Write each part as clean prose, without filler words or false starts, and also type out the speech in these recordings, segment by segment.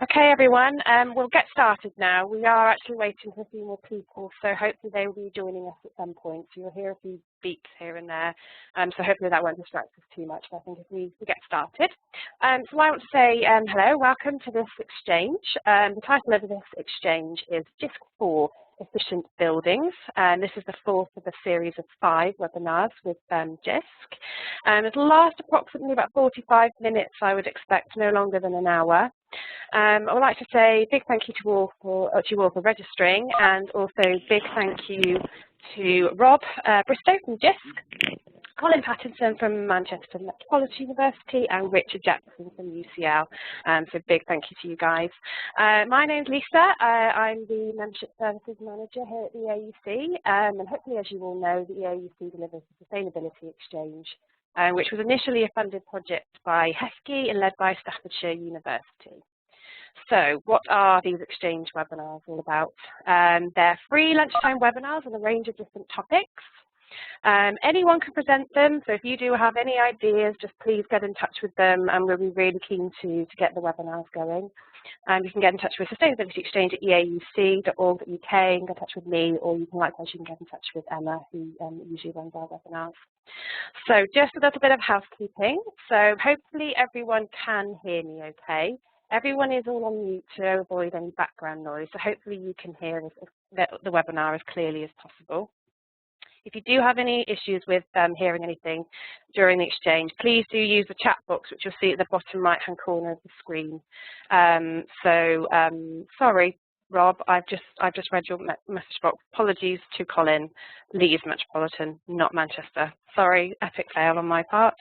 Okay, everyone, we'll get started now. We are actually waiting for a few more people, so hopefully they will be joining us at some point. So you'll hear a few beeps here and there, so hopefully that won't distract us too much. I think if we get started. So I want to say hello, welcome to this exchange. The title of this exchange is Jisc for Efficient Buildings, and this is the fourth of a series of 5 webinars with Jisc. It'll last approximately about 45 minutes, I would expect, no longer than an hour. I would like to say a big thank you to you all for registering, and also big thank you to Rob Bristow from Jisc, Colin Pattinson from Manchester Metropolitan University, and Richard Jackson from UCL. So big thank you to you guys. My name's Lisa. I'm the Membership Services Manager here at the AUC, and hopefully, as you all know, the AUC delivers the Sustainability Exchange, which was initially a funded project by HESCI and led by Staffordshire University. So what are these exchange webinars all about? They're free lunchtime webinars on a range of different topics. Anyone can present them, so if you do have any ideas, just please get in touch with them, and we'll be really keen to get the webinars going. You can get in touch with Sustainability Exchange at eauc.org.uk and get in touch with me, or you can get in touch with Emma, who usually runs our webinars. So just a little bit of housekeeping. So hopefully everyone can hear me okay. Everyone is all on mute to avoid any background noise, so hopefully you can hear the webinar as clearly as possible. If you do have any issues with hearing anything during the exchange, please do use the chat box, which you'll see at the bottom right-hand corner of the screen. Sorry, Rob, I've just read your message box. Apologies to Colin, Leeds Metropolitan, not Manchester. Sorry, epic fail on my part.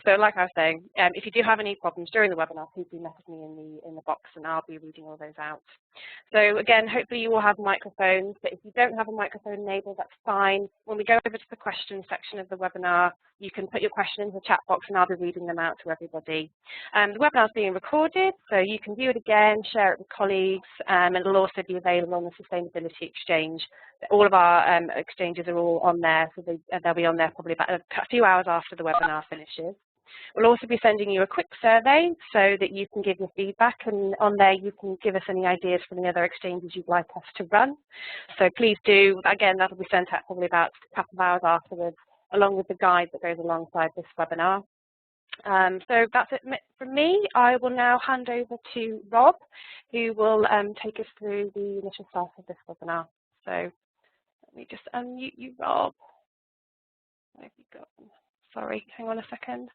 So like I was saying, if you do have any problems during the webinar, please do message me in the box, and I'll be reading all those out. So again, hopefully you will have microphones, but if you don't have a microphone enabled, that's fine. When we go over to the questions section of the webinar, you can put your question in the chat box, and I'll be reading them out to everybody. The webinar is being recorded, so you can view it again, share it with colleagues, and it'll also be available on the Sustainability Exchange. All of our exchanges are all on there, so they'll be on there probably about a few hours after the webinar finishes. We'll also be sending you a quick survey so that you can give your feedback, and on there you can give us any ideas from the other exchanges you'd like us to run. So please do. Again, that'll be sent out probably about a couple of hours afterwards, along with the guide that goes alongside this webinar. So that's it from me. I will now hand over to Rob, who will take us through the initial start of this webinar. So let me just unmute you, Rob. Where have you gone? Sorry, hang on a second.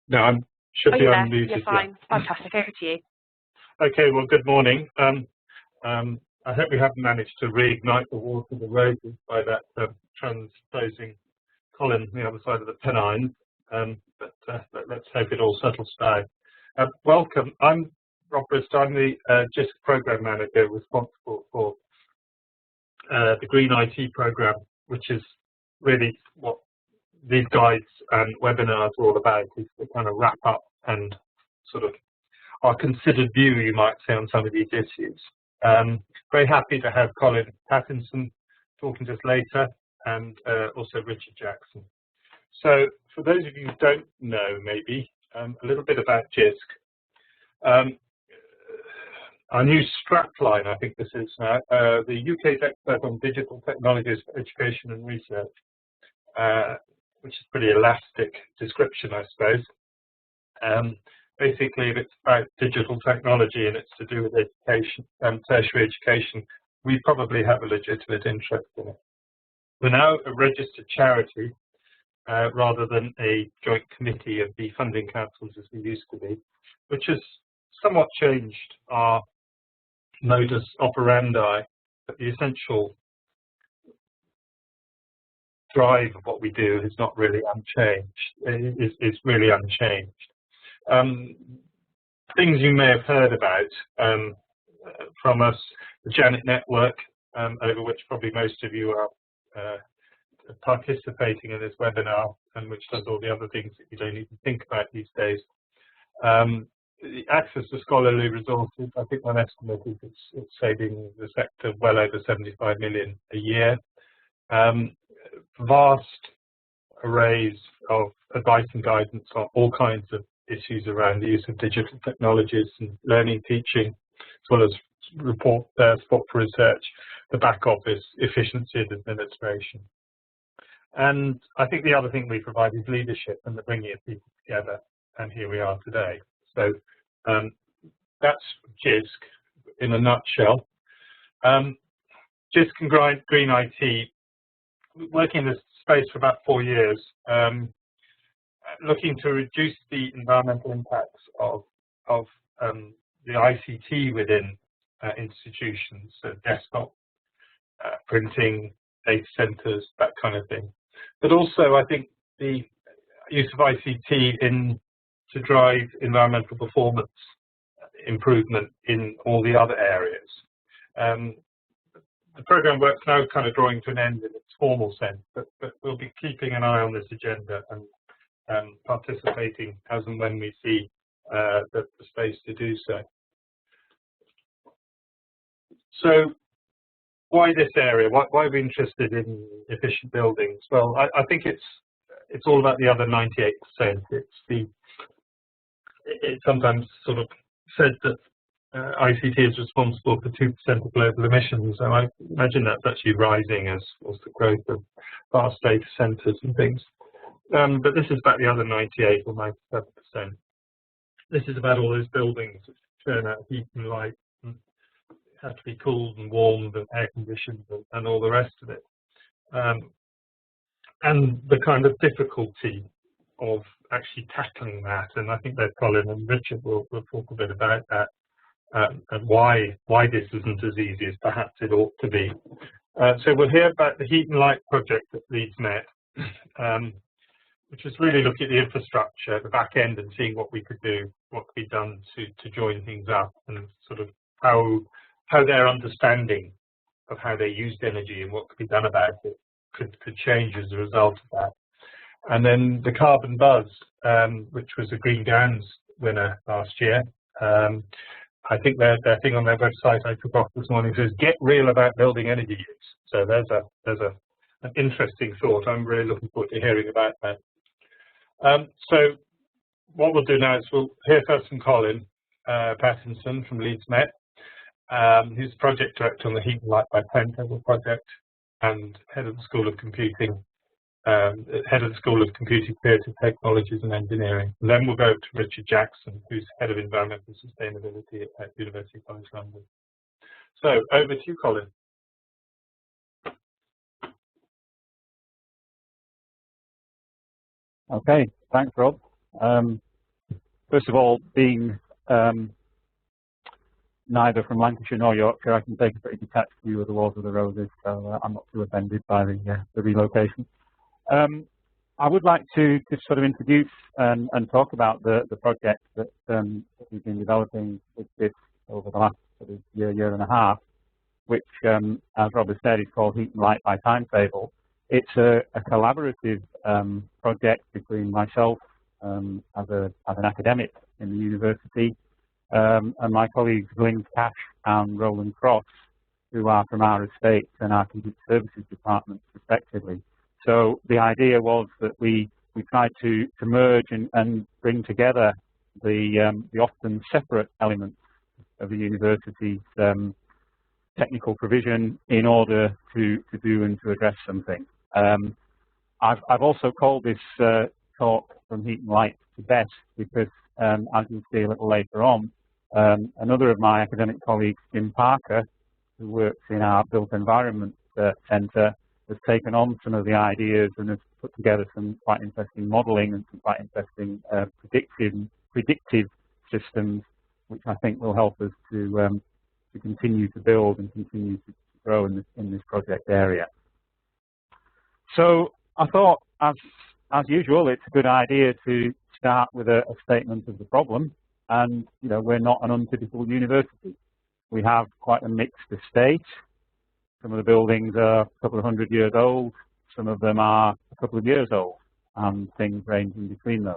No, I should be unmuted. You're fine. Yeah. Fantastic. Over to you. Okay. Well, good morning. I hope we haven't managed to reignite the war for the roses by that transposing Colin the other side of the Pennines. But let's hope it all settles down. Welcome. I'm Rob Bristow. I'm the Jisc program manager responsible for the Green IT program, which is really what these guides and webinars are all about, is to kind of wrap up and sort of our considered view, you might say, on some of these issues. Very happy to have Colin Pattinson talking to us later, and also Richard Jackson. So for those of you who don't know, maybe, a little bit about Jisc. Our new strapline, I think this is now, the UK's expert on digital technologies for education and research, which is a pretty elastic description, I suppose. Basically, if it's about digital technology and it's to do with education and tertiary education, we probably have a legitimate interest in it. We're now a registered charity rather than a joint committee of the funding councils as we used to be, which has somewhat changed our modus operandi, but the essential drive of what we do is not really unchanged. It's really unchanged. Things you may have heard about from us, the Janet Network, over which probably most of you are participating in this webinar, and which does all the other things that you don't even think about these days. The access to scholarly resources, I think one estimate is it's saving the sector well over 75 million a year. Vast arrays of advice and guidance on all kinds of issues around the use of digital technologies and learning, teaching, well as support for research, the back office, efficiency of administration. And I think the other thing we provide is leadership and the bringing of people together, and here we are today. So that's Jisc in a nutshell. Jisc and Green IT, working in this space for about 4 years, looking to reduce the environmental impacts of the ICT within institutions, so desktop, printing, data centers, that kind of thing. But also, I think the use of ICT to drive environmental performance improvement in all the other areas. The program work's now kind of drawing to an end in its formal sense, but we'll be keeping an eye on this agenda and participating as and when we see the space to do so. So why this area? Why are we interested in efficient buildings? Well, I think it's all about the other 98%. It's sometimes sort of said that ICT is responsible for 2% of global emissions, and I imagine that's actually rising as the growth of vast data centers and things. But this is about the other 98 or 97%. This is about all those buildings that churn out heat and light, and have to be cooled and warmed and air conditioned and all the rest of it. And the kind of difficulty of actually tackling that, and I think that Colin and Richard will talk a bit about that, and why this isn't as easy as perhaps it ought to be. So we'll hear about the Heat and Light project at Leeds Met, which is really looking at the infrastructure, the back end, and seeing what we could do, what could be done to join things up, and sort of how their understanding of how they used energy and what could be done about it could change as a result of that. And then the Carbon Buzz, which was a Green Gowns winner last year. I think their thing on their website I took off this morning says "Get real about building energy use." So there's an interesting thought. I'm really looking forward to hearing about that. So what we'll do now is we'll hear first from Colin Pattinson from Leeds Met. Who's project director on the Heat and Light by Timetable project and head of the School of Computing, Creative Technologies and Engineering. And then we'll go to Richard Jackson, who's head of environmental sustainability at University College London. So over to you, Colin. Okay, thanks, Rob. First of all, being neither from Lancashire nor Yorkshire, I can take a pretty detached view of the Wars of the Roses, so I'm not too offended by the relocation. I would like to just sort of introduce and talk about the project that we've been developing with this over the last sort of year and a half, which, as Rob has said, is called Heat and Light by Timetable. It's a collaborative project between myself as an academic in the university and my colleagues Lynn Cash and Roland Cross, who are from our estates and our computer services departments respectively. So the idea was that we tried to merge and bring together the often separate elements of the university's technical provision in order to do and to address something. I've also called this talk From Heat and Light to Best because, as you'll see a little later on, another of my academic colleagues, Jim Parker, who works in our Built Environment Centre, has taken on some of the ideas and has put together some quite interesting modelling and some quite interesting predictive systems, which I think will help us to continue to build and continue to grow in this project area. So I thought, as usual, it's a good idea to start with a statement of the problem. And we're not an untypical university. We have quite a mixed estate. Some of the buildings are a couple of 100 years old. Some of them are a couple of years old, and things range in between those.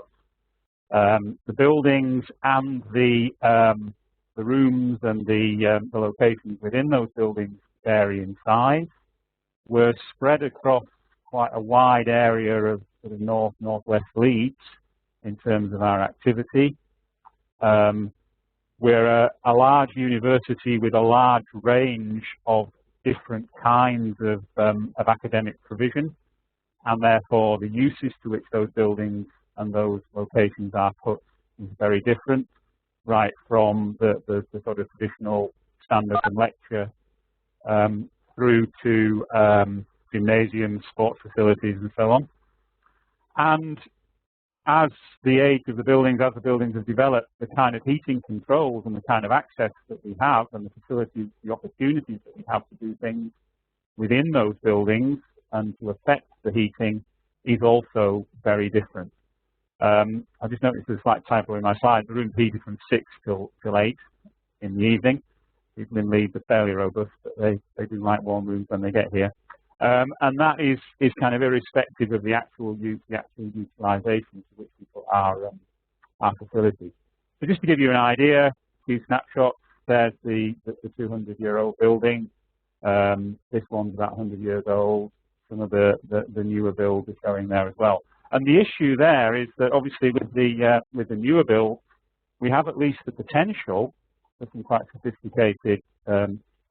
The buildings and the rooms and the locations within those buildings vary in size. We're spread across quite a wide area of sort of northwest Leeds in terms of our activity. We're a large university with a large range of different kinds of academic provision, and therefore the uses to which those buildings and those locations are put is very different, right from the sort of traditional standard and lecture through to gymnasiums, sports facilities, and so on. And as the age of the buildings, as the buildings have developed, the kind of heating controls and the kind of access that we have and the facilities, the opportunities that we have to do things within those buildings and to affect the heating is also very different. I just noticed there's a slight typo in my slide. The room's heated from 6 till 8 in the evening. People in Leeds are fairly robust, but they do like warm rooms when they get here. And that is kind of irrespective of the actual use, the actual utilisation to which we put our facilities. So just to give you an idea, a few snapshots. There's the 200-year-old building. This one's about 100 years old. Some of the newer builds are showing there as well. And the issue there is that obviously with the newer builds, we have at least the potential for some quite sophisticated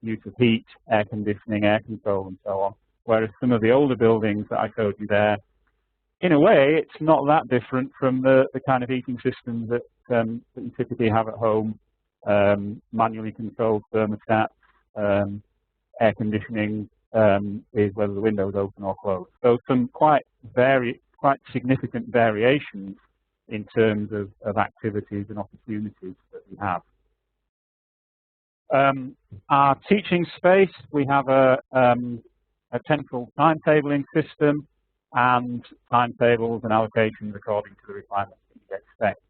use of heat, air conditioning, air control, and so on. Whereas some of the older buildings that I showed you there, in a way, it's not that different from the kind of heating systems that you typically have at home, manually controlled thermostats, air conditioning is whether the window's open or closed. So some quite significant variations in terms of activities and opportunities that we have. Our teaching space, we have a central timetabling system and timetables and allocations according to the requirements that you expect.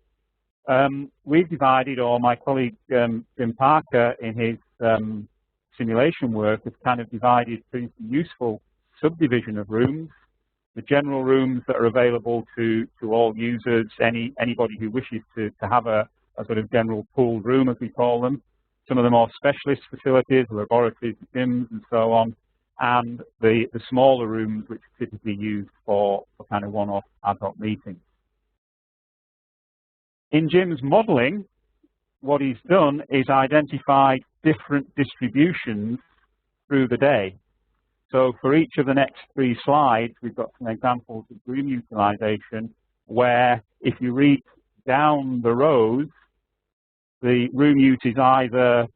We've divided, or my colleague Jim Parker in his simulation work has kind of divided pretty useful subdivision of rooms. The general rooms that are available to all users, anybody who wishes to have a sort of general pooled room, as we call them. Some of the more specialist facilities, laboratories, gyms, and so on, and the smaller rooms which are typically used for kind of one-off ad hoc meetings. In Jim's modelling, what he's done is identified different distributions through the day. So for each of the next 3 slides, we've got some examples of room utilisation where if you read down the rows, the room use is either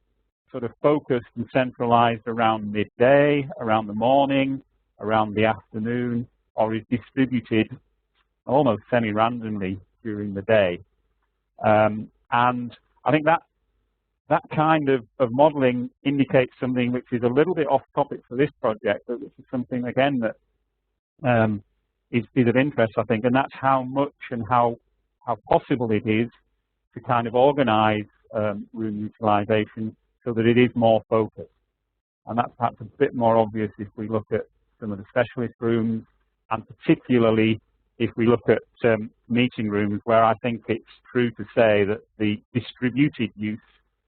sort of focused and centralized around midday, around the morning, around the afternoon, or is distributed almost semi-randomly during the day. And I think that kind of modeling indicates something which is a little bit off topic for this project, but which is something, again, that is of interest, I think, and that's how much and how possible it is to kind of organize room utilization so that it is more focused. And that's perhaps a bit more obvious if we look at some of the specialist rooms, and particularly if we look at meeting rooms, where I think it's true to say that the distributed use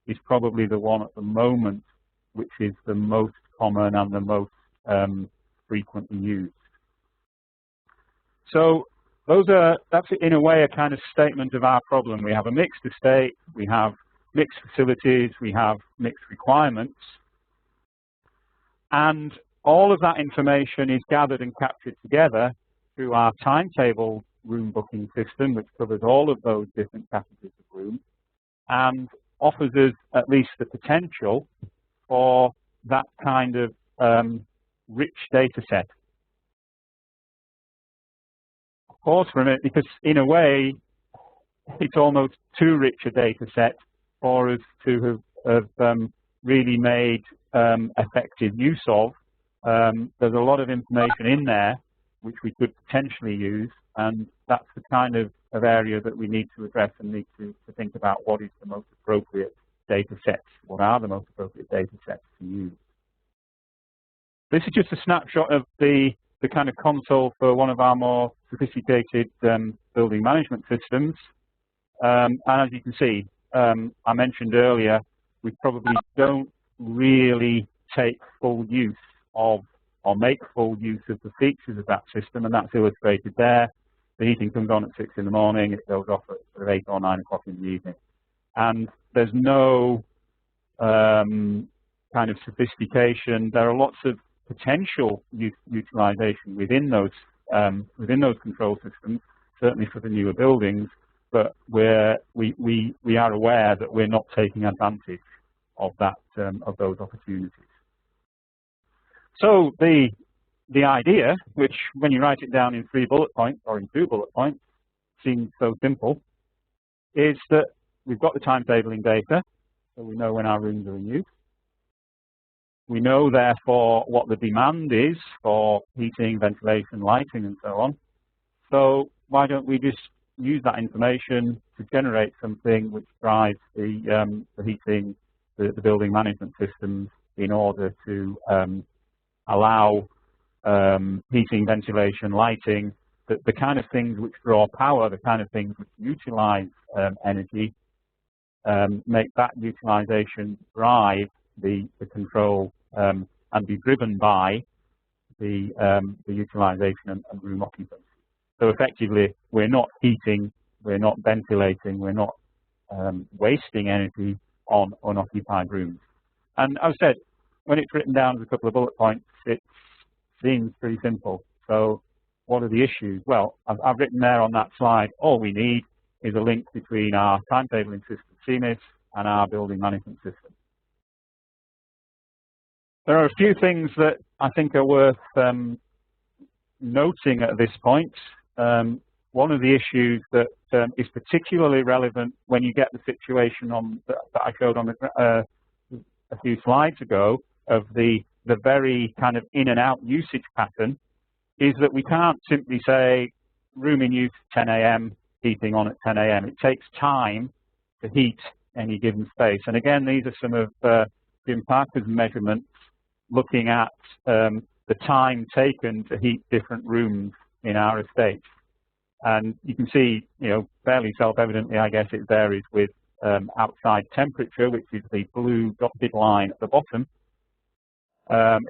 is probably the one at the moment which is the most common and the most frequently used. So that's in a way a kind of statement of our problem. We have a mixed estate, we have mixed facilities, we have mixed requirements, and all of that information is gathered and captured together through our timetable room booking system, which covers all of those different categories of room and offers us at least the potential for that kind of rich data set. Pause for a minute, because in a way it's almost too rich a data set for us to have really made effective use of. There's a lot of information in there which we could potentially use, and that's the kind of area that we need to address and need to think about what is the most appropriate data sets, what are the most appropriate data sets to use. This is just a snapshot of the kind of console for one of our more sophisticated building management systems. And as you can see, I mentioned earlier, we probably don't really take full use of or make full use of the features of that system, and that's illustrated there. The heating comes on at 6 in the morning, it goes off at 8 or 9 o'clock in the evening. and there's no kind of sophistication. There are lots of potential utilization within those control systems, certainly for the newer buildings, but we are aware that we're not taking advantage of that of those opportunities. So the idea, which when you write it down in 3 bullet points or in 2 bullet points, seems so simple, is that we've got the timetabling data, so we know when our rooms are in use. We know, therefore, what the demand is for heating, ventilation, lighting, and so on. So why don't we just use that information to generate something which drives the heating, the building management systems, in order to allow heating, ventilation, lighting, the kind of things which draw power, the kind of things which utilize energy, make that utilization drive the control and be driven by the utilization and room occupancy. So effectively, we're not heating, we're not ventilating, we're not wasting energy on unoccupied rooms. And as I said, when it's written down as a couple of bullet points, it seems pretty simple. So what are the issues? Well, I've written there on that slide, all we need is a link between our timetabling system, CMIS, and our building management system. There are a few things that I think are worth noting at this point. One of the issues that is particularly relevant when you get the situation that I showed on a few slides ago of the very kind of in and out usage pattern is that we can't simply say room in use 10 a.m., heating on at 10 a.m. It takes time to heat any given space. And again, these are some of Jim Parker's measurements looking at the time taken to heat different rooms in our estate. And you can see, you know, fairly self-evidently, I guess, it varies with outside temperature, which is the blue dotted line at the bottom.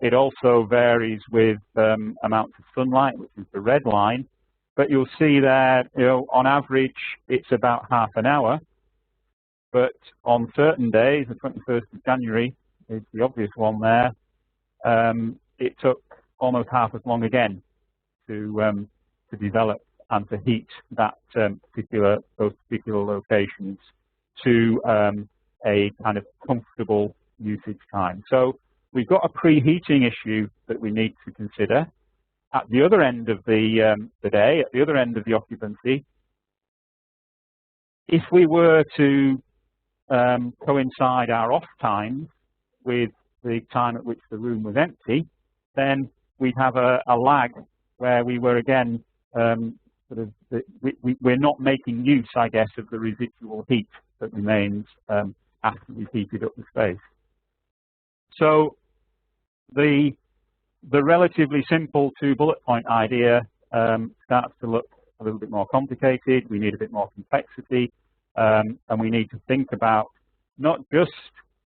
It also varies with amounts of sunlight, which is the red line. But you'll see there, you know, on average, it's about half an hour. But on certain days, the 21st of January is the obvious one there, it took almost half as long again to develop and to heat that those particular locations to a kind of comfortable usage time. So we've got a preheating issue that we need to consider. At the other end of the day, at the other end of the occupancy, if we were to coincide our off times with the time at which the room was empty, then we'd have a lag where we were again we're not making use, I guess, of the residual heat that remains after we've heated up the space. So the relatively simple 2 bullet point idea starts to look a little bit more complicated. We need a bit more complexity, and we need to think about not just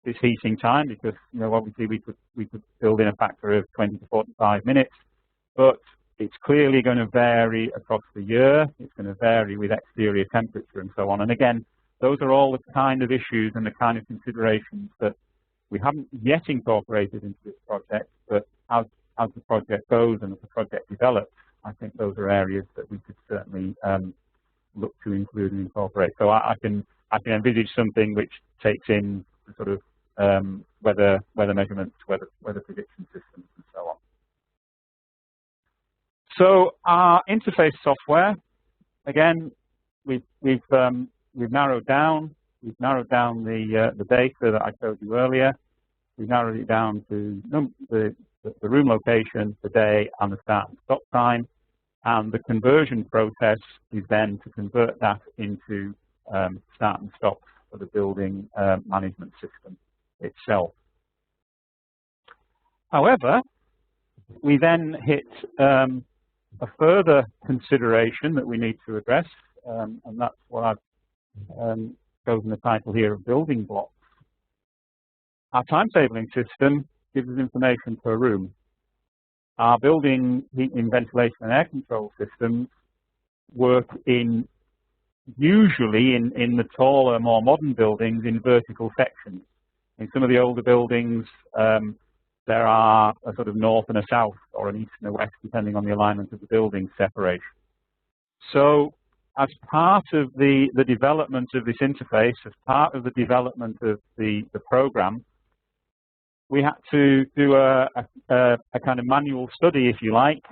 this heating time, because, you know, obviously we could build in a factor of 20 to 45 minutes, but it's clearly going to vary across the year. It's going to vary with exterior temperature and so on. And again, those are all the kind of issues and the kind of considerations that we haven't yet incorporated into this project, but as the project goes and as the project develops, I think those are areas that we could certainly look to include and incorporate. So I can envisage something which takes in sort of weather measurements, weather prediction systems, and so on. So our interface software, again, we've narrowed down the data that I showed you earlier. We've narrowed it down to the room location, the day, and the start and stop time. And the conversion process is then to convert that into start and stop for the building management system itself. However, we then hit a further consideration that we need to address, and that's what I've chosen the title here of building blocks. Our timetabling system gives us information per room. Our building heating, ventilation, and air control systems work in usually in the taller, more modern buildings in vertical sections. In some of the older buildings, there are a sort of north and a south, or an east and a west, depending on the alignment of the building separation. So as part of the development of this interface, as part of the development of the program, we had to do a kind of manual study, if you like,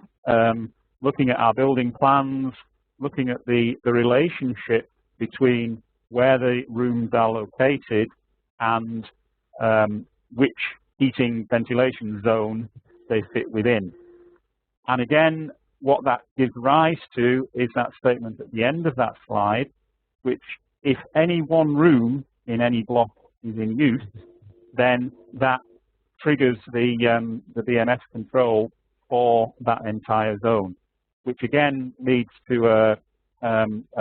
looking at our building plans, looking at the relationship between where the rooms are located and which heating ventilation zone they fit within. And again, what that gives rise to is that statement at the end of that slide, which if any one room in any block is in use, then that triggers the BMS control for that entire zone, which again leads to a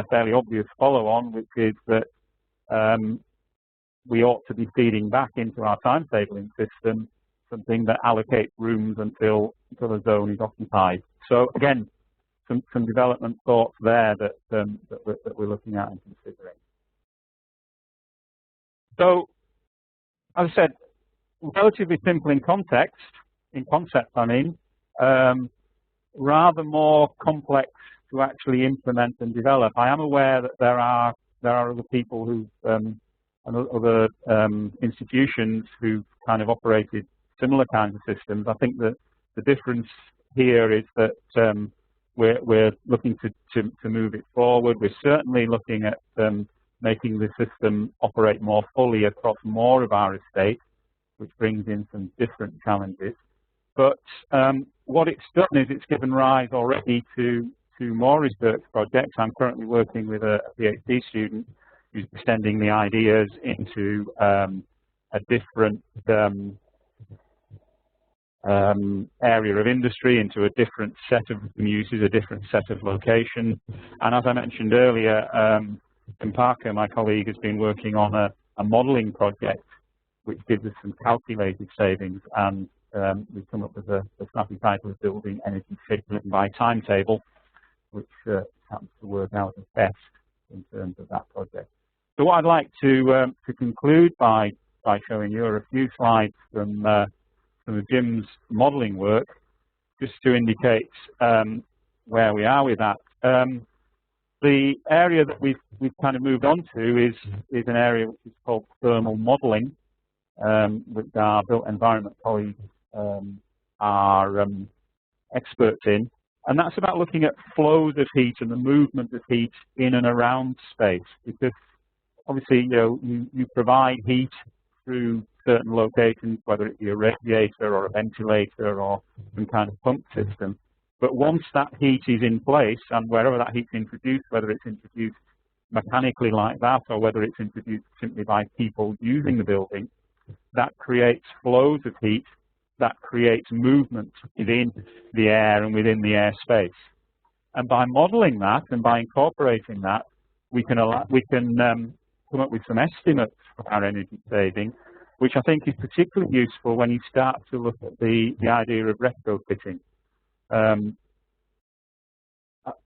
fairly obvious follow-on, which is that we ought to be feeding back into our timetabling system something that allocates rooms until a zone is occupied. So again, some development thoughts there that we're looking at and considering. So, as I said, relatively simple in context, in concept, I mean, rather more complex to actually implement and develop. I am aware that there are other people who and other institutions who've kind of operated similar kinds of systems. I think that the difference here is that we're looking to move it forward. We're certainly looking at making the system operate more fully across more of our estate, which brings in some different challenges. But what it's done is it's given rise already to more research projects. I'm currently working with a PhD student who's extending the ideas into a different area of industry, into a different set of uses, a different set of locations. And as I mentioned earlier, Tim Parker, my colleague, has been working on a modelling project which gives us some calculated savings, and we've come up with a snappy title of Building Energy Scheduling by Timetable, which happens to work out as best in terms of that project. So what I'd like to conclude by showing you are a few slides from some of Jim's modelling work, just to indicate where we are with that. The area that we've kind of moved on to is an area which is called thermal modelling, which our built environment colleagues are experts in, and that's about looking at flows of heat and the movement of heat in and around space, because obviously you provide heat through certain locations, whether it be a radiator or a ventilator or some kind of pump system. But once that heat is in place, and wherever that heat is introduced, whether it's introduced mechanically like that or whether it's introduced simply by people using the building, that creates flows of heat, that creates movement within the air and within the airspace. And by modelling that and by incorporating that, we can come up with some estimates for our energy saving, which I think is particularly useful when you start to look at the idea of retrofitting.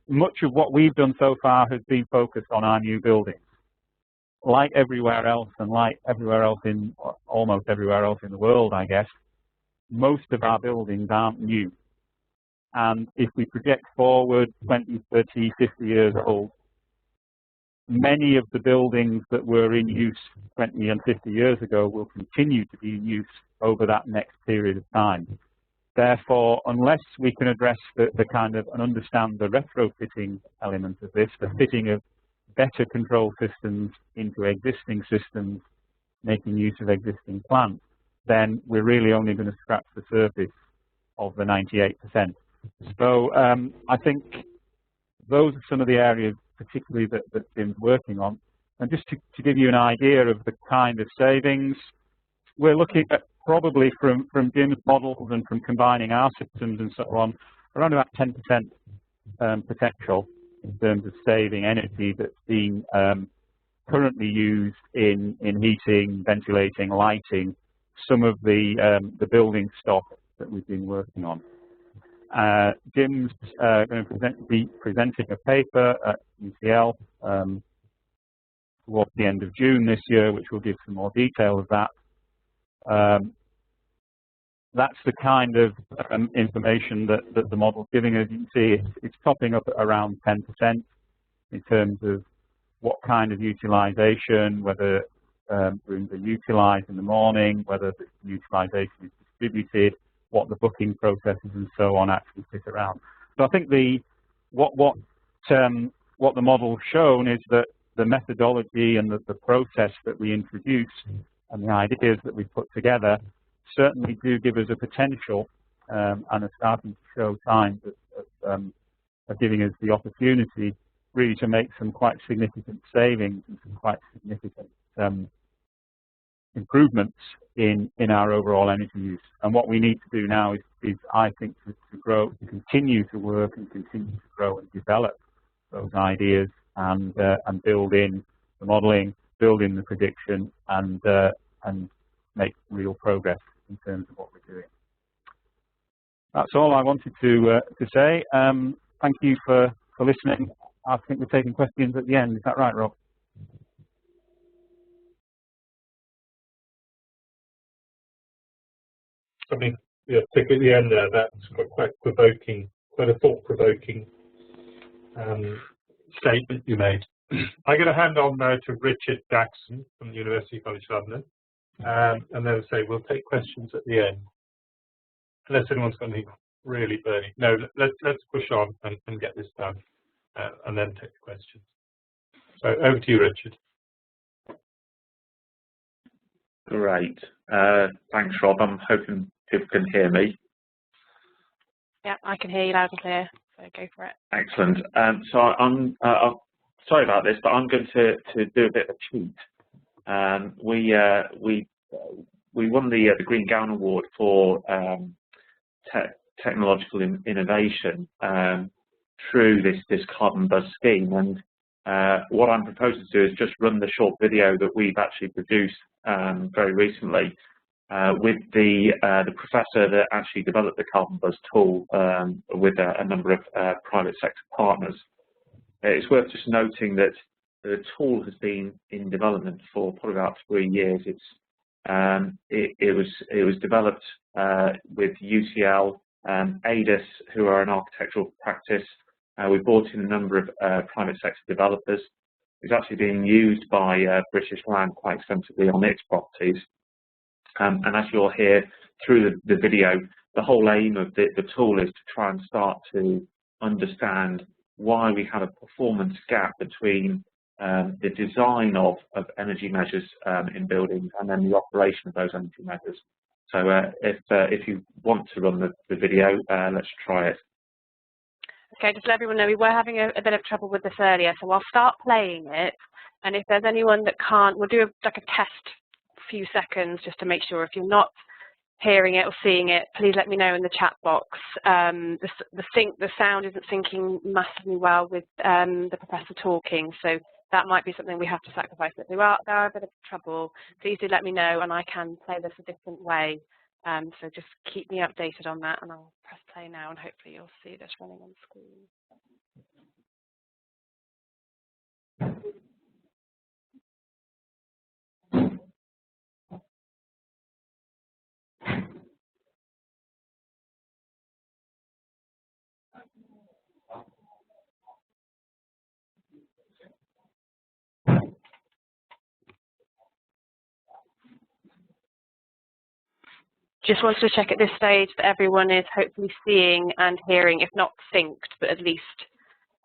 Much of what we've done so far has been focused on our new buildings. Like everywhere else, and like everywhere else almost everywhere else in the world, I guess, most of our buildings aren't new. And if we project forward 20, 30, 50 years old, many of the buildings that were in use 20 and 50 years ago will continue to be in use over that next period of time. Therefore, unless we can address the kind of and understand the retrofitting element of this, the fitting of better control systems into existing systems, making use of existing plants, then we're really only going to scratch the surface of the 98%. So I think those are some of the areas particularly that Jim's working on. And just to give you an idea of the kind of savings, we're looking at probably from Jim's models and from combining our systems and so on, around about 10% potential in terms of saving energy that's being currently used in heating, ventilating, lighting, some of the building stock that we've been working on. Jim's going to be presenting a paper at UCL towards the end of June this year, which will give some more detail of that. That's the kind of information that the model's giving us. You can see it's topping up at around 10% in terms of what kind of utilization, whether rooms are utilized in the morning, whether the utilization is distributed, what the booking processes and so on actually sit around. So I think what the model's shown is that the methodology and the process that we introduce and the ideas that we put together certainly do give us a potential and are starting to show signs of giving us the opportunity really to make some quite significant savings and some quite significant improvements in our overall energy use. And what we need to do now is I think, to grow, to continue to work and continue to grow and develop those ideas and build in the modelling, build in the prediction, and make real progress in terms of what we're doing. That's all I wanted to say. Thank you for listening. I think we're taking questions at the end. Is that right, Rob? Something, yeah, pick at the end there. That's quite provoking, quite a thought-provoking statement you made. I'm going to hand on now to Richard Jackson from the University College London, and then say we'll take questions at the end, unless anyone's got anything really burning. No, let's push on and get this done, and then take the questions. So over to you, Richard. Great. Thanks, Rob. I'm hoping people can hear me. Yeah, I can hear you loud and clear, so go for it. Excellent. So I'm sorry about this, but I'm going to do a bit of a cheat. We won the Green Gown Award for technological innovation through this Carbon Buzz scheme, and what I'm proposing to do is just run the short video that we've actually produced very recently with the professor that actually developed the Carbon Buzz tool with a number of private sector partners. It's worth just noting that the tool has been in development for probably about 3 years. It was developed with UCL, ADAS, who are an architectural practice. We brought in a number of private sector developers. It's actually being used by British Land quite extensively on its properties. And as you'll hear through the video, the whole aim of the tool is to try and start to understand why we have a performance gap between the design of energy measures in buildings and then the operation of those energy measures. So if you want to run the video, let's try it. Okay, just to let everyone know, we were having a bit of trouble with this earlier, so I'll start playing it, and if there's anyone that can't, we'll do like a test few seconds just to make sure. If you're not hearing it or seeing it, please let me know in the chat box. The sound isn't syncing massively well with the professor talking, so that might be something we have to sacrifice. But there are a bit of trouble. Please do let me know, and I can play this a different way. So just keep me updated on that, and I'll press play now, and hopefully you'll see this running on screen. Just wanted to check at this stage that everyone is hopefully seeing and hearing, if not synced, but at least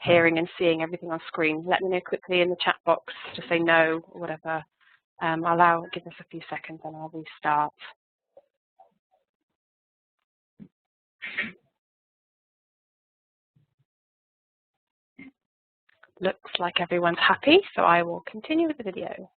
hearing and seeing everything on screen. Let me know quickly in the chat box to say no or whatever. Give us a few seconds and I'll restart. Looks like everyone's happy, so I will continue with the video.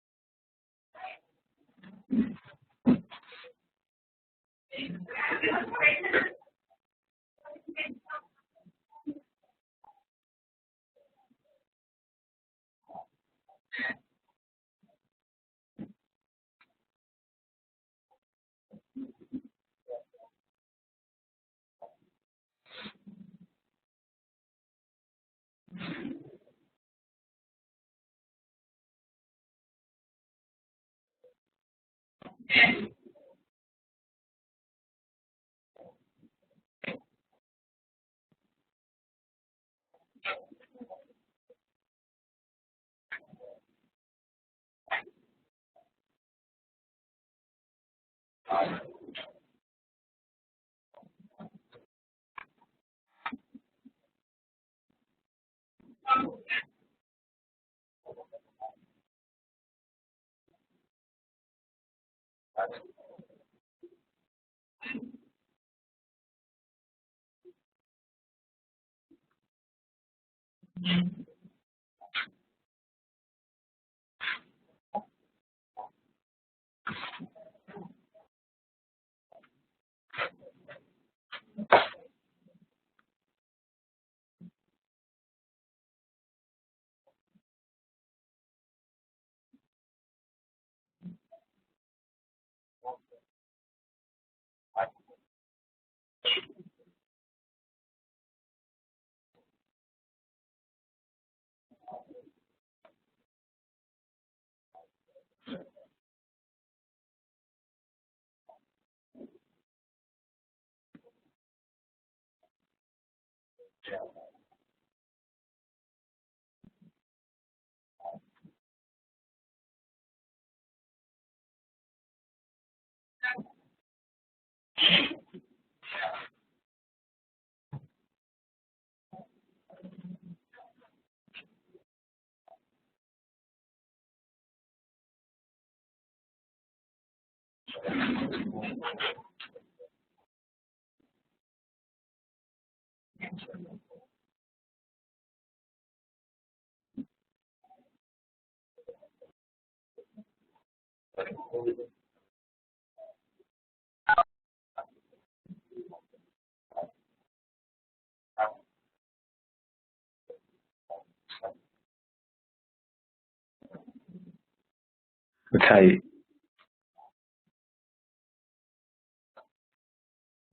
Okay.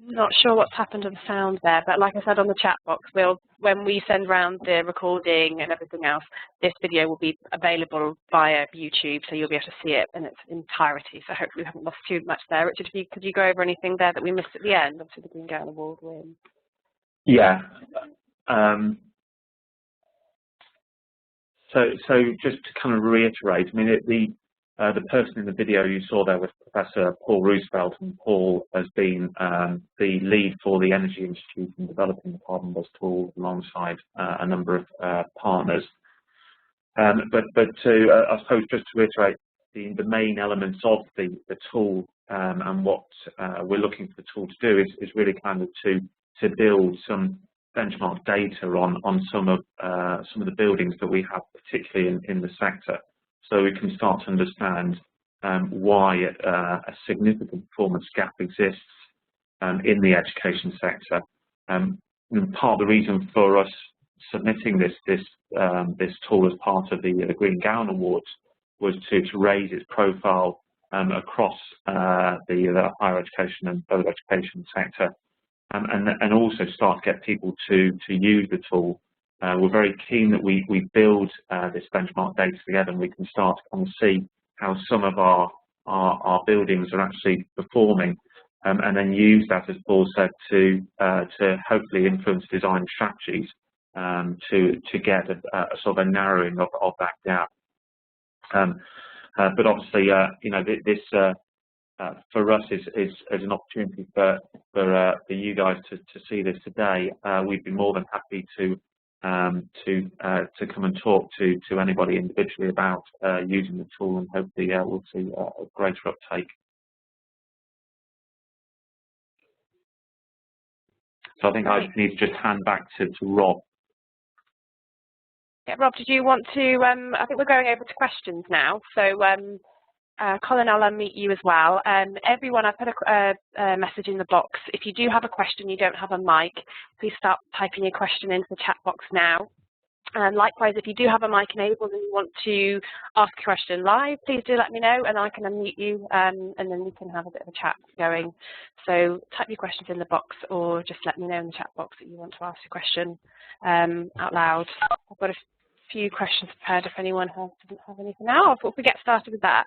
Not sure what's happened to the sound there, but like I said on the chat box, when we send around the recording and everything else, this video will be available via YouTube, so you'll be able to see it in its entirety. So hopefully we haven't lost too much there. Richard, could you go over anything there that we missed at the end? Obviously the Green Gown Award win. Yeah. So just to kind of reiterate, I mean, the person in the video you saw there was Professor Paul Roosevelt, and Paul has been the lead for the Energy Institute in developing the Carbon Bus tool alongside a number of partners. But to, I suppose, just to reiterate, the main elements of the tool and what we're looking for the tool to do is really kind of to build some benchmark data on some of the buildings that we have, particularly in the sector, so we can start to understand why a significant performance gap exists in the education sector. And part of the reason for us submitting this tool as part of the Green Gown Awards was to raise its profile across the higher education and further education sector, and also start to get people to use the tool. We're very keen that we build this benchmark data together, and we can start to kind of see how some of our buildings are actually performing, and then use that, as Paul said, to hopefully influence design strategies to get a sort of a narrowing of that gap. But obviously, you know, this for us is an opportunity for you guys to see this today. We'd be more than happy to come and talk to anybody individually about using the tool, and hopefully we'll see a greater uptake. So I think I need to just hand back to Rob. Yeah, Rob, did you want to, I think we're going over to questions now. So Colin, I'll unmute you as well. Everyone, I've put a message in the box. If you do have a question, you don't have a mic, please start typing your question into the chat box now. And likewise, if you do have a mic enabled and you want to ask a question live, please do let me know and I can unmute you, and then we can have a bit of a chat going. So type your questions in the box, or just let me know in the chat box that you want to ask a question out loud. I've got a few questions prepared if anyone doesn't have anything now. If we get started with that.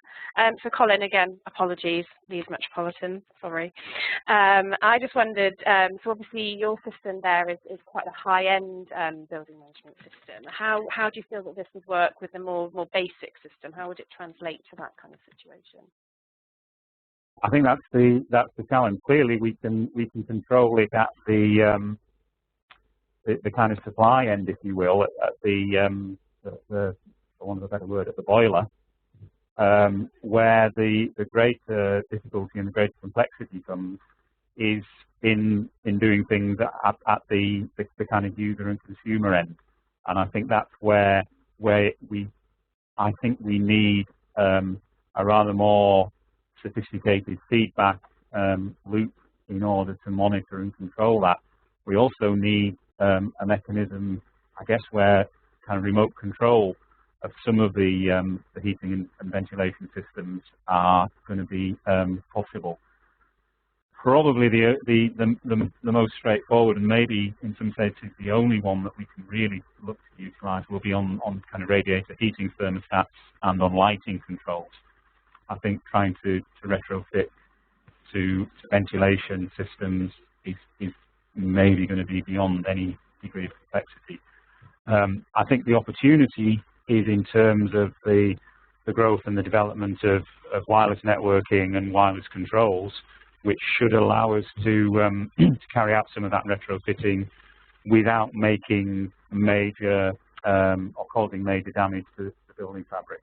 So Colin, again, apologies, Leeds Metropolitan, sorry. I just wondered, so obviously your system there is quite a high-end building management system. How do you feel that this would work with a more basic system? How would it translate to that kind of situation? I think that's the challenge. Clearly, we can control it at the kind of supply end, if you will, at the for want of a better word, at the boiler, where the greater difficulty and the greater complexity comes is in doing things at the kind of user and consumer end. And I think that's where I think we need a rather more sophisticated feedback loop in order to monitor and control that. We also need a mechanism, I guess, where kind of remote control of some of the heating and ventilation systems are going to be possible. Probably the most straightforward, and maybe in some cases the only one that we can really look to utilise, will be on kind of radiator heating thermostats and on lighting controls. I think trying to retrofit to ventilation systems is maybe going to be beyond any degree of complexity. I think the opportunity is in terms of the growth and the development of wireless networking and wireless controls, which should allow us to carry out some of that retrofitting without making major or causing major damage to the building fabric.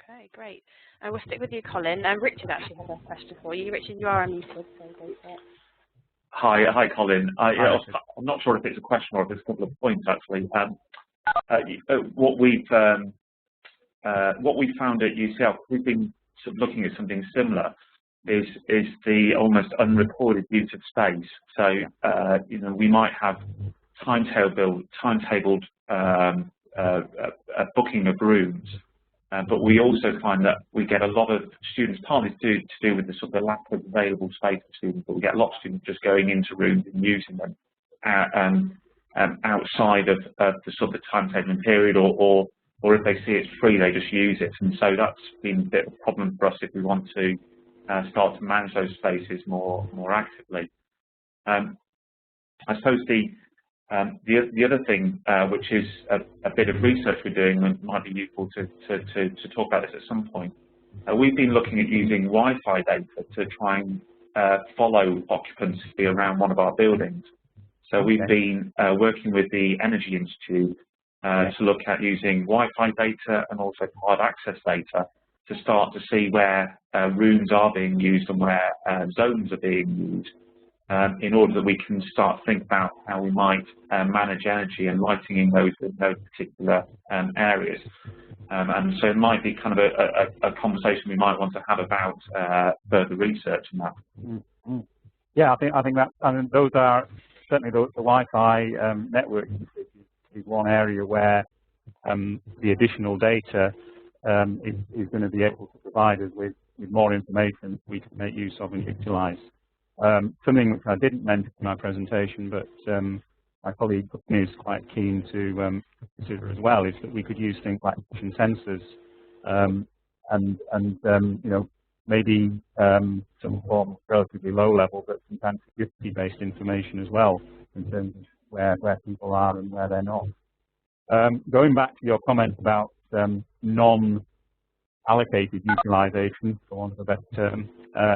Okay, great. We'll stick with you, Colin. Richard actually has a question for you. Richard, you are unmuted, so go for it. Hi, Colin. I'm not sure if it's a question or if it's a couple of points actually. What we've found at UCL, we've been sort of looking at something similar, is the almost unrecorded use of space. So you know, we might have timetabled booking of rooms. But we also find that we get a lot of students, partly to do with the sort of the lack of available space for students, but we get a lot of students just going into rooms and using them outside of the sort of the timetabling period, or if they see it's free, they just use it. And so that's been a bit of a problem for us if we want to start to manage those spaces more actively. I suppose the other thing, which is a bit of research we're doing, and might be useful to talk about this at some point, we've been looking at using Wi-Fi data to try and follow occupancy around one of our buildings. So we've been working with the Energy Institute to look at using Wi-Fi data and also card access data to start to see where rooms are being used and where zones are being used, in order that we can start to think about how we might manage energy and lighting in those particular areas. And so it might be kind of a conversation we might want to have about further research on that. Mm-hmm. Yeah, I think that, I mean, those are certainly the Wi-Fi network is one area where the additional data is going to be able to provide us with more information we can make use of and utilise. Something which I didn't mention in my presentation, but my colleague is quite keen to consider as well, is that we could use things like motion sensors and you know, maybe some form of relatively low level, but sometimes security-based information as well in terms of where people are and where they're not. Going back to your comment about non-allocated utilisation, for want of a better term,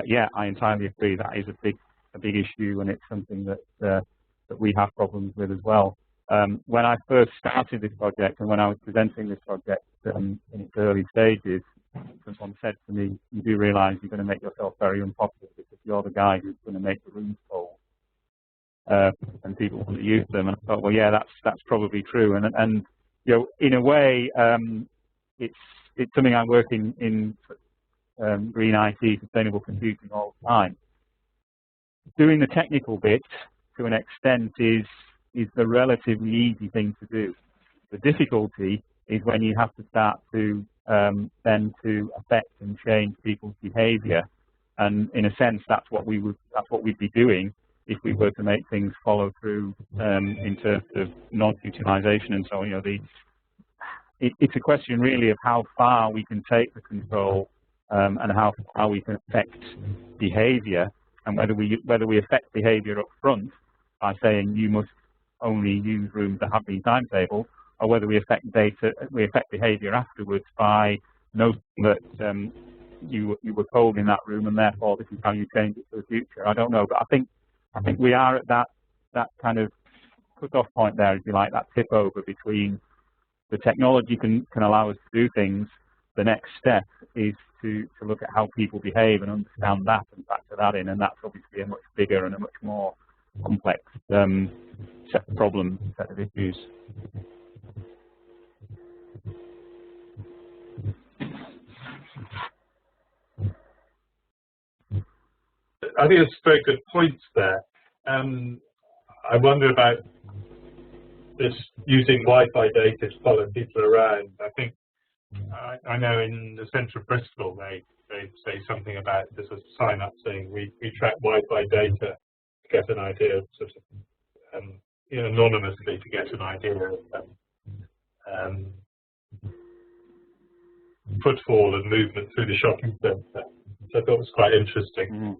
yeah, I entirely agree. That is a big issue, and it's something that we have problems with as well. When I first started this project, and when I was presenting this project in its early stages, someone said to me, "You do realise you're going to make yourself very unpopular because you're the guy who's going to make the rooms cold, and people want to use them." And I thought, well, yeah, that's probably true. And you know, in a way, it's something I work in Green IT, sustainable computing all the time. Doing the technical bit to an extent is the relatively easy thing to do. The difficulty is when you have to start to then to affect and change people's behaviour, and in a sense that's what we'd be doing if we were to make things follow through in terms of non-utilization and so on. It's a question really of how far we can take the control and how we can affect behaviour, and whether we affect behaviour up front by saying you must only use rooms that have been timetabled, or whether we affect behaviour afterwards by noting that you were told in that room and therefore this is how you change it for the future. I don't know, but I think we are at that kind of cut-off point there, if you like, that tip over between the technology can allow us to do things. The next step is to look at how people behave and understand that and factor that in, and that's obviously a much bigger and a much more complex set of problems, set of issues. I think it's very good points there. I wonder about this using Wi-Fi data to follow people around. I think I know in the centre of Bristol they say something about there's a sign up saying we track Wi-Fi data to get an idea of sort of anonymously to get an idea of footfall and movement through the shopping centre. So I thought it was quite interesting.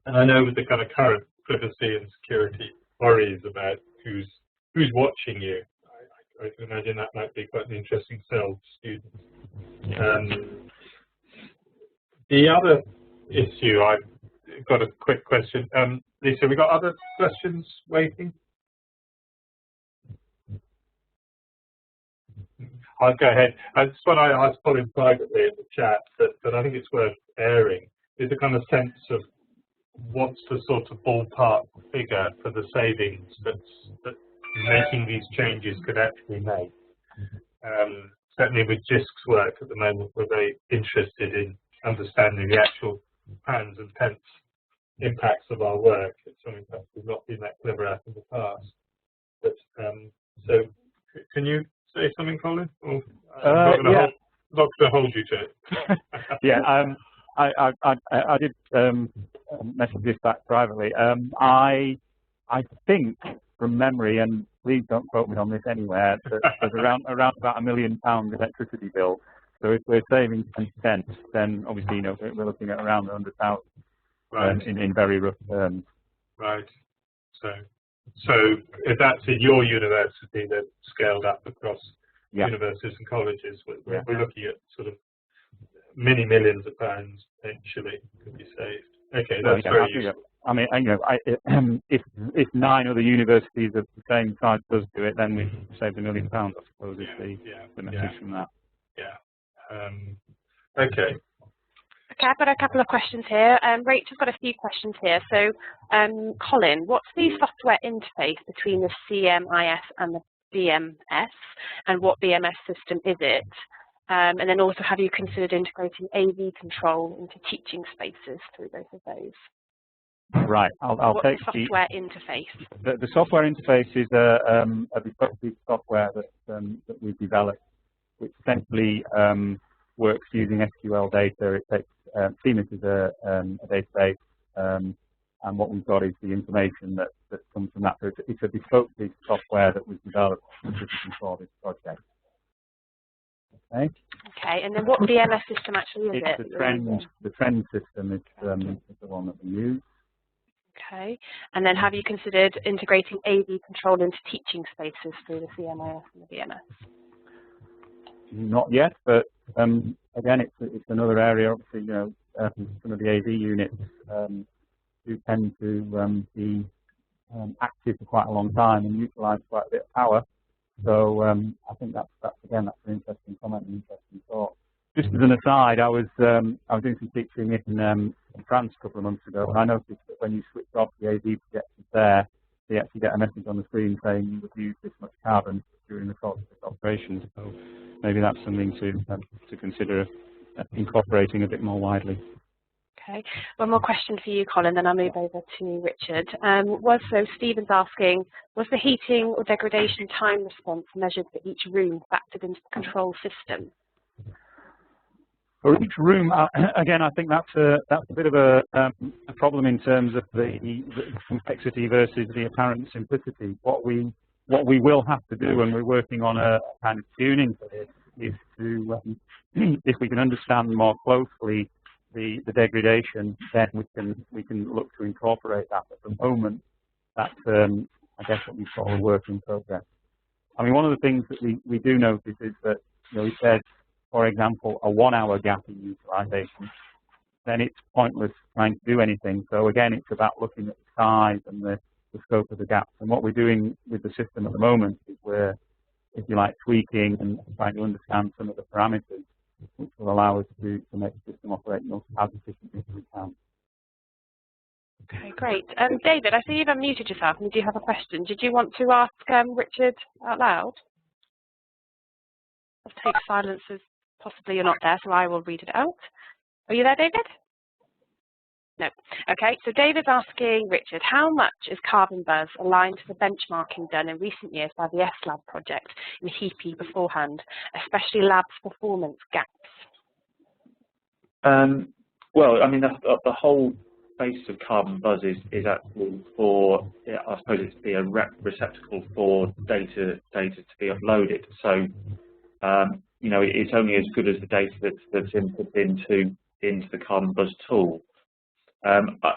And I know with the kind of current privacy and security worries about who's watching you, I can imagine that might be quite an interesting sell to students. The other issue, I've got a quick question. Lisa, we got other questions waiting? I'll go ahead. It's what I asked Colin privately in the chat, but I think it's worth airing. Is a kind of sense of what's the sort of ballpark figure for the savings that making these changes could actually make. Certainly with Jisc's work at the moment, we're very interested in understanding the actual pounds and pence impacts of our work. It's something that we've not been that clever at in the past. But so, can you say something, Colin? Or, I'm not going to hold you to it. Yeah. I did message this back privately. I think from memory, and please don't quote me on this anywhere, that there's around about £1 million electricity bill. So if we're saving 10%, then obviously we're looking at around 100,000 in very rough terms. Right. So if that's in your university, then scaled up across universities and colleges, we're looking at sort of many millions of pounds potentially could be saved. Okay, that's very useful. I mean, if 9 other universities of the same size does do it, then we've saved £1 million, I suppose, is the message from that. Yeah. Okay. Okay, I've got a couple of questions here. Rachel's got a few questions here. So, Colin, what's the software interface between the CMIS and the BMS, and what BMS system is it? And then also, have you considered integrating AV control into teaching spaces through both of those? Right, I'll take the software interface. The software interface is a bespoke piece of software that we've developed, which essentially works using SQL data. It takes CMIS is a database, and what we've got is the information that comes from that. So it's a bespoke piece of software that was developed specifically for this project. Okay. Okay, and then what BMS system actually is it? The trend system is the one that we use. Okay, and then have you considered integrating AV control into teaching spaces through the CMIS and the BMS? Not yet, but again, it's another area. Obviously, some of the AV units do tend to be active for quite a long time and utilise quite a bit of power. So I think that's an interesting comment and interesting thought. Just as an aside, I was doing some teaching in France a couple of months ago, and I noticed that when you switch off the AV projectors there, they actually get a message on the screen saying you would use this much carbon during the course of this operation. So maybe that's something to consider incorporating a bit more widely. Okay, one more question for you, Colin, then I'll move over to Richard. So Stephen's asking, was the heating or degradation time response measured for each room factored into the control system? For each room, again, I think that's a bit of a problem in terms of the complexity versus the apparent simplicity. What we will have to do when we're working on a kind of tuning for this is to, if we can understand more closely the degradation, then we can look to incorporate that. At the moment, that's I guess what we call a work in progress. I mean, one of the things that we do notice is that, you know, we said, for example, a 1 hour gap in utilization, then it's pointless trying to do anything. So again, it's about looking at the size and the scope of the gaps. And what we're doing with the system at the moment is we're, if you like, tweaking and trying to understand some of the parameters which will allow us to make the system operate as efficiently as we can. Okay, great. David, I see you've unmuted yourself and you do have a question. Did you want to ask Richard out loud? I'll take silence as possibly you're not there, so I will read it out. Are you there, David? No. Okay, so David's asking Richard, how much is carbon buzz aligned to the benchmarking done in recent years by the S-Lab project in HEPE beforehand, especially labs performance gaps? Well, I mean, the whole basis of carbon buzz is actually for, I suppose it's to be a receptacle for data to be uploaded. So, you know, it's only as good as the data that's input into the carbon buzz tool.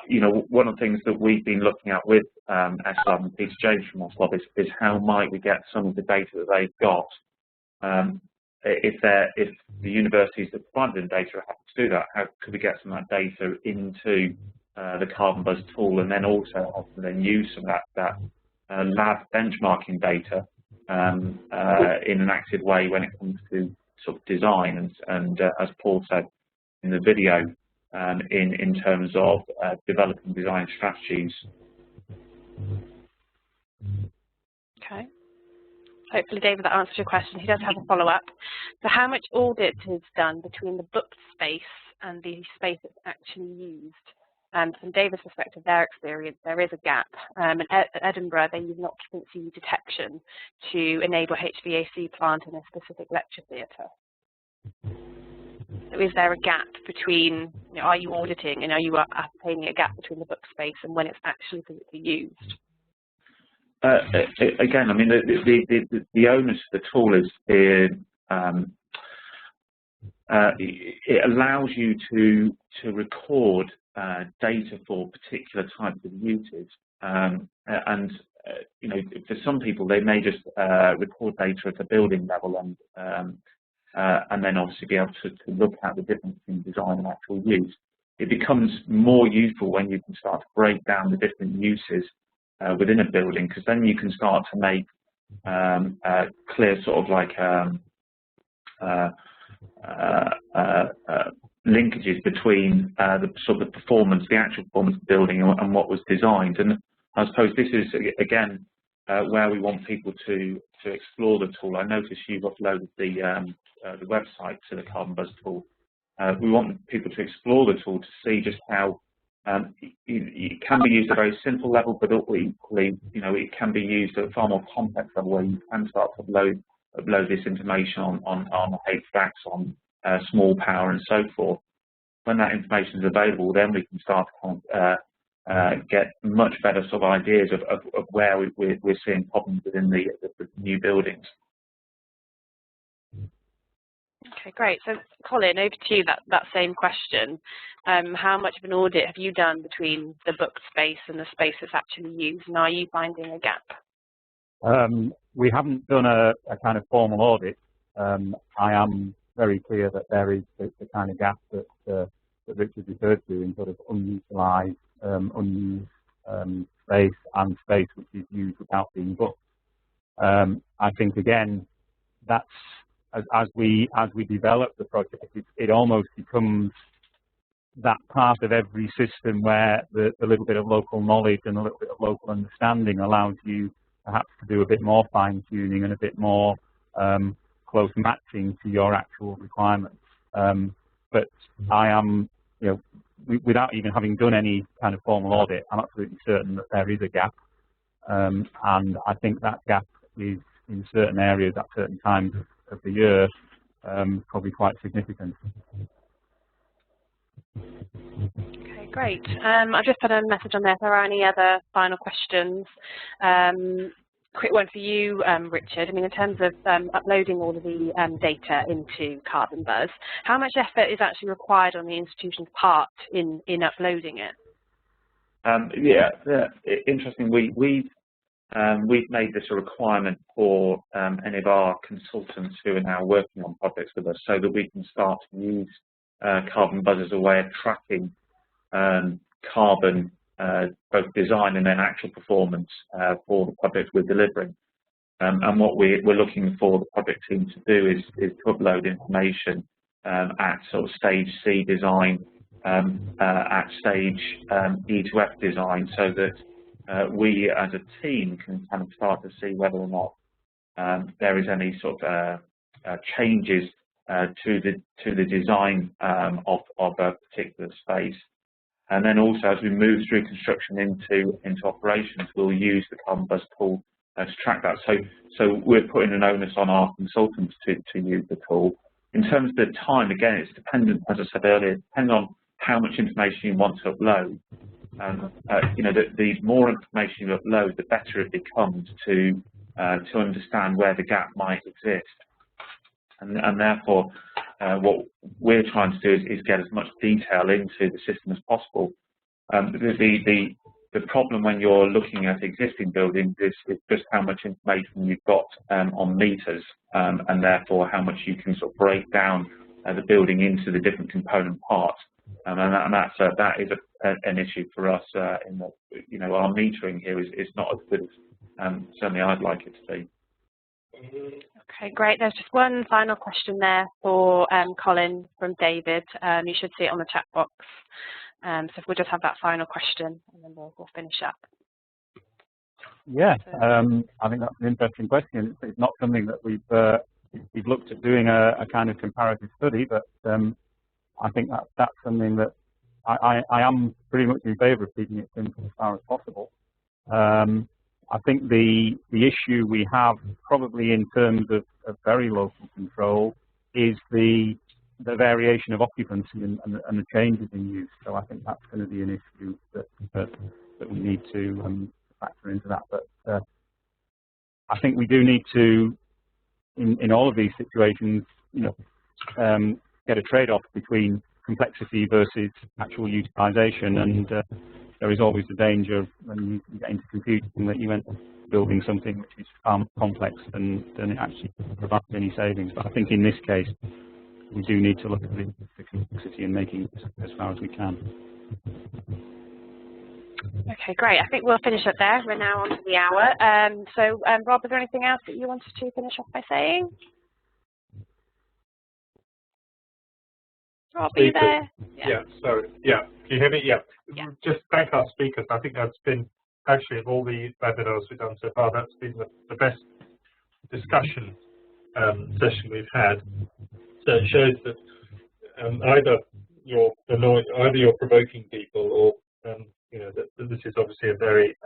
You know, one of the things that we've been looking at with S-Lab and Peter James from S-Lab is how might we get some of the data that they've got. If the universities that provide them data are happy to do that, how could we get some of that data into the carbon buzz tool, and then also have to then use some of that lab benchmarking data in an active way when it comes to sort of design and as Paul said in the video, in terms of developing design strategies. Okay. Hopefully, David, that answers your question. He does have a follow-up. So how much audit is done between the booked space and the space that's actually used? From David's perspective, their experience, there is a gap. At Edinburgh, they use an occupancy detection to enable HVAC plant in a specific lecture theatre. So is there a gap between, you know, are you auditing and are you ascertaining a gap between the book space and when it's actually physically used? Again, I mean, the onus of the tool is it allows you to record data for particular types of uses, and you know, for some people they may just record data at the building level and then obviously be able to look at the difference in design and actual use. It becomes more useful when you can start to break down the different uses within a building, because then you can start to make clear sort of like linkages between the sort of performance, the actual performance of the building and what was designed. And I suppose this is again where we want people to explore the tool. I noticed you've uploaded the website to the Carbon Buzz tool. We want people to explore the tool to see just how it can be used at a very simple level, but equally, you know, it can be used at a far more complex level where you can start to upload this information on HVACs, on small power and so forth. When that information is available, then we can start to get much better sort of ideas of where we're seeing problems within the new buildings. Okay, great. So, Colin, over to you, that same question. How much of an audit have you done between the booked space and the space that's actually used, and are you finding a gap? We haven't done a kind of formal audit. I am very clear that there is the kind of gap that Richard referred to in sort of unutilized, unused space and space which is used without being booked. I think, again, that's as we develop the project, it almost becomes that part of every system where the little bit of local knowledge and a little bit of local understanding allows you perhaps to do a bit more fine-tuning and a bit more close matching to your actual requirements. But I am, you know, without even having done any kind of formal audit, I'm absolutely certain that there is a gap, and I think that gap is in certain areas at certain times of the year probably quite significant. great. I just put a message on there if there are any other final questions. Quick one for you, Richard. I mean, in terms of uploading all of the data into Carbon Buzz, how much effort is actually required on the institution's part in uploading it? Yeah, interesting. We've made this a requirement for any of our consultants who are now working on projects with us, so that we can start to use Carbon Buzz as a way of tracking carbon, both design and then actual performance for the projects we're delivering. And what we're looking for the project team to do is to upload information at sort of stage C design, at stage E to F design, so that we as a team can kind of start to see whether or not there is any sort of changes to the design of a particular space. And then also, as we move through construction into operations, we'll use the Carbon Buzz tool to track that. So we're putting an onus on our consultants to use the tool. In terms of the time, again, it's dependent, as I said earlier, depending on how much information you want to upload. You know, the more information you upload, the better it becomes to understand where the gap might exist. And therefore, what we're trying to do is get as much detail into the system as possible. The problem when you're looking at existing buildings is just how much information you've got on meters, and therefore how much you can sort of break down the building into the different component parts. And that is an issue for us. In that, you know, our metering here is not as good as certainly I'd like it to be. Okay, great. There's just one final question there for Colin from David. You should see it on the chat box. So if we'll just have that final question, and then we'll finish up. Yeah, I think that's an interesting question. It's not something that we've looked at doing a kind of comparative study, but I think that's something that I am pretty much in favour of keeping it simple as far as possible. I think the issue we have probably in terms of very local control is the variation of occupancy and the changes in use. So I think that's going to be an issue that we need to factor into that. But I think we do need to, in all of these situations, you know, get a trade-off between complexity versus actual utilisation, and there is always the danger when you get into computing that you end up building something which is far complex than it actually provides any savings. But I think in this case, we do need to look at the complexity and making it as far as we can. Okay, great. I think we'll finish up there. We're now on to the hour. So, Rob, is there anything else that you wanted to finish off by saying? Rob, are you there? Yeah, sorry. Yeah, can you hear me? Yeah. Just thank our speakers. I think that's been, actually, of all the webinars we've done so far, that's been the best discussion session we've had. So it shows that either you're provoking people, or you know, that this is obviously a very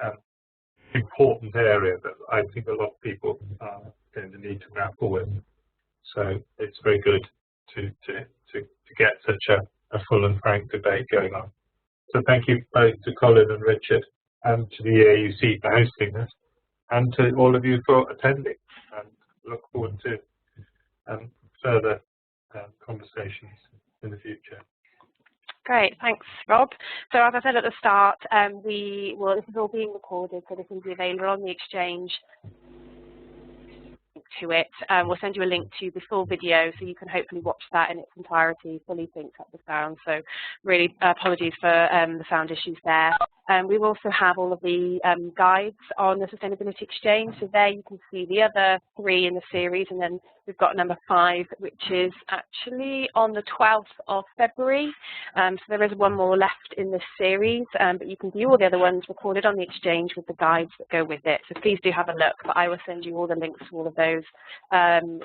important area that I think a lot of people are going to need to grapple with. So it's very good to get such a full and frank debate going on. So thank you both to Colin and Richard, and to the EAUC for hosting this, and to all of you for attending, and look forward to further conversations in the future. Great, thanks, Rob. So as I said at the start, this is all being recorded, so this will be available on the Exchange to it. We'll send you a link to the full video so you can hopefully watch that in its entirety, fully synced up with sound. So really apologies for the sound issues there. We also have all of the guides on the Sustainability Exchange. So there you can see the other 3 in the series, and then we've got number 5, which is actually on the 12th of February. So there is one more left in this series, but you can view all the other ones recorded on the Exchange with the guides that go with it. So please do have a look, but I will send you all the links to all of those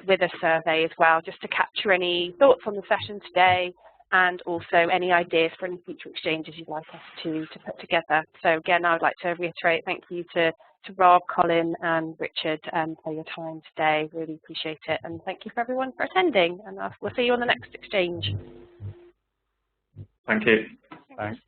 with a survey as well, just to capture any thoughts on the session today, and also any ideas for any future exchanges you'd like us to put together. So again, I would like to reiterate thank you to Rob, Colin and Richard for your time today. Really appreciate it. And thank you for everyone for attending. And we'll see you on the next exchange. Thank you. Thanks.